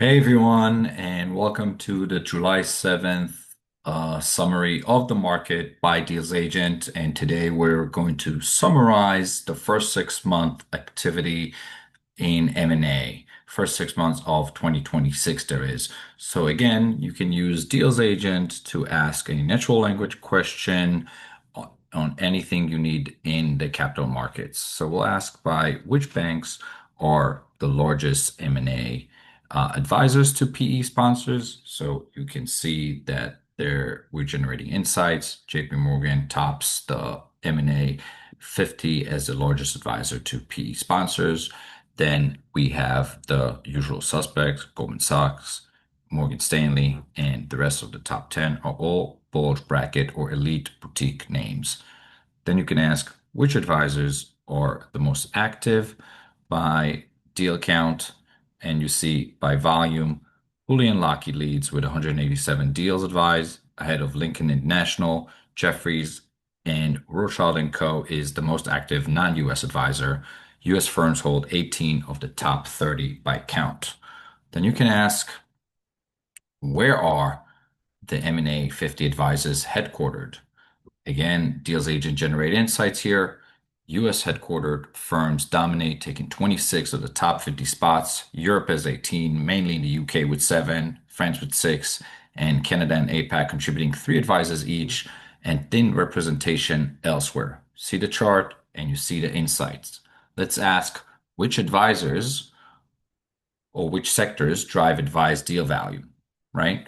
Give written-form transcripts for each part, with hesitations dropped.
Hey everyone, and welcome to the July 7th summary of the market by Deals Agent. And today we're going to summarize the first 6 month activity in M&A, first 6 months of 2026 there is. So again, you can use Deals Agent to ask a natural language question on anything you need in the capital markets. So we'll ask by which banks are the largest M&A advisors to PE sponsors. So you can see that we're generating insights. JP Morgan tops the M&A 50 as the largest advisor to PE sponsors. Then we have the usual suspects, Goldman Sachs, Morgan Stanley, and the rest of the top 10 are all bulge bracket or elite boutique names. Then you can ask which advisors are the most active by deal count, and you see by volume, Julian Lockheed leads with 187 deals advised, ahead of Lincoln International, Jefferies, and Rothschild & Co. is the most active non-US advisor. US firms hold 18 of the top 30 by count. Then you can ask, where are the M&A 50 advisors headquartered? Again, Deals Agent generate insights here. US headquartered firms dominate, taking 26 of the top 50 spots. Europe has 18, mainly in the UK with seven, France with six, and Canada and APAC contributing three advisors each, and thin representation elsewhere. See the chart and you see the insights. Let's ask which advisors or which sectors drive advised deal value, right?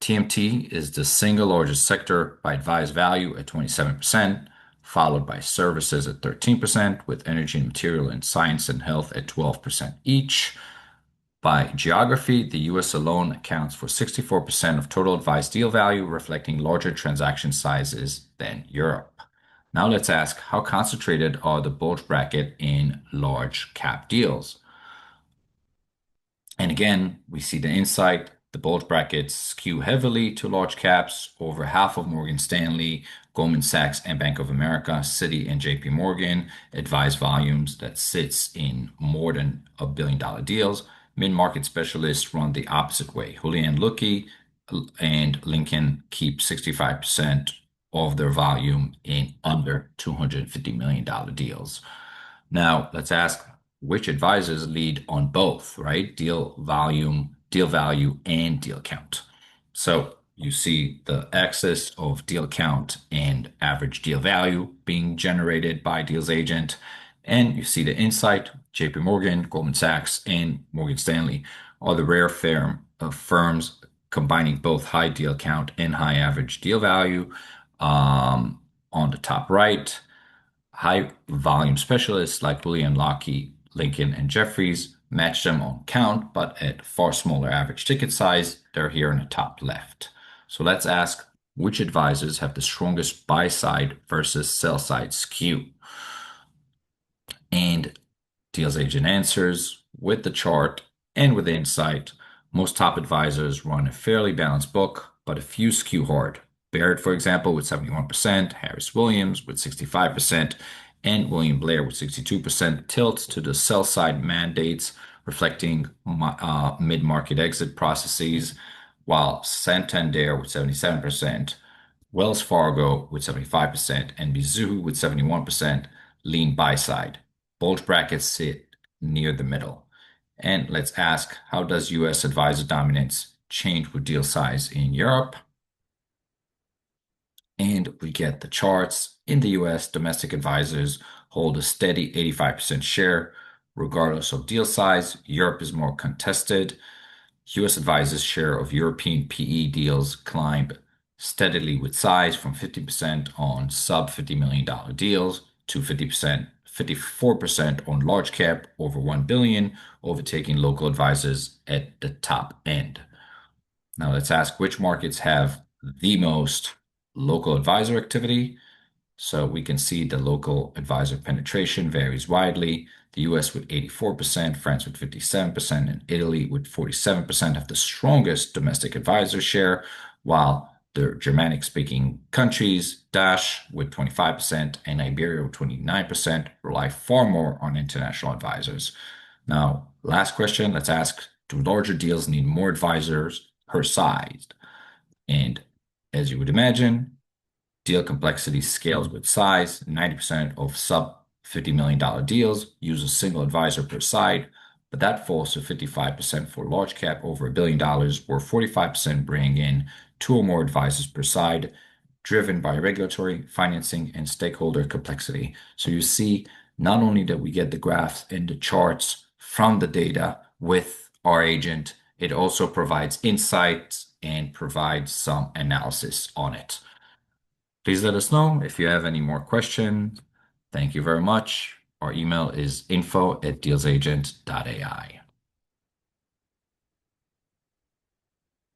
TMT is the single largest sector by advised value at 27%, followed by services at 13%, with energy and material and science and health at 12% each. By geography, the US alone accounts for 64% of total advised deal value, reflecting larger transaction sizes than Europe. Now let's ask, how concentrated are the bulge bracket in large cap deals? And again, we see the insight. The bulge brackets skew heavily to large caps. Over half of Morgan Stanley, Goldman Sachs, and Bank of America, Citi, and JP Morgan advise volumes that sits in more than $1 billion deals. Mid-market specialists run the opposite way. Julian Luckey and Lincoln keep 65% of their volume in under $250 million deals. Now, let's ask which advisors lead on both, right? Deal volume, deal value, and deal count. So you see the axis of deal count and average deal value being generated by Deals Agent. And you see the insight, JP Morgan, Goldman Sachs, and Morgan Stanley are the rare firms combining both high deal count and high average deal value. On the top right, high volume specialists like William Lockheed, Lincoln, and Jefferies match them on count, but at far smaller average ticket size. They're here in the top left. So let's ask which advisors have the strongest buy side versus sell side skew. And Deals Agent answers with the chart and with the insight. Most top advisors run a fairly balanced book, but a few skew hard. Barrett, for example, with 71%, Harris Williams with 65%, and William Blair with 62% tilts to the sell side mandates, reflecting mid-market exit processes, while Santander with 77%, Wells Fargo with 75%, and Mizuho with 71% lean buy side. Bulge brackets sit near the middle. And let's ask, how does US advisor dominance change with deal size in Europe? And we get the charts. In the US, domestic advisors hold a steady 85% share, regardless of deal size. Europe is more contested. US advisors' share of European PE deals climbed steadily with size from 50% on sub $50 million deals to 50%, 54% on large cap over 1 billion, overtaking local advisors at the top end. Now let's ask which markets have the most local advisor activity. So we can see the local advisor penetration varies widely. The US with 84%, France with 57%, and Italy with 47% have the strongest domestic advisor share, while the Germanic-speaking countries, Dash with 25% and Iberia with 29%, rely far more on international advisors. Now, last question, let's ask The larger deals need more advisors per size. And as you would imagine, deal complexity scales with size. 90% of sub $50 million deals use a single advisor per side, but that falls to 55% for large cap over $1 billion, where 45% bring in two or more advisors per side, driven by regulatory, financing, and stakeholder complexity. So you see, not only that we get the graphs and the charts from the data with our agent, it also provides insights and provides some analysis on it. Please let us know if you have any more questions. Thank you very much. Our email is info@dealsagent.ai.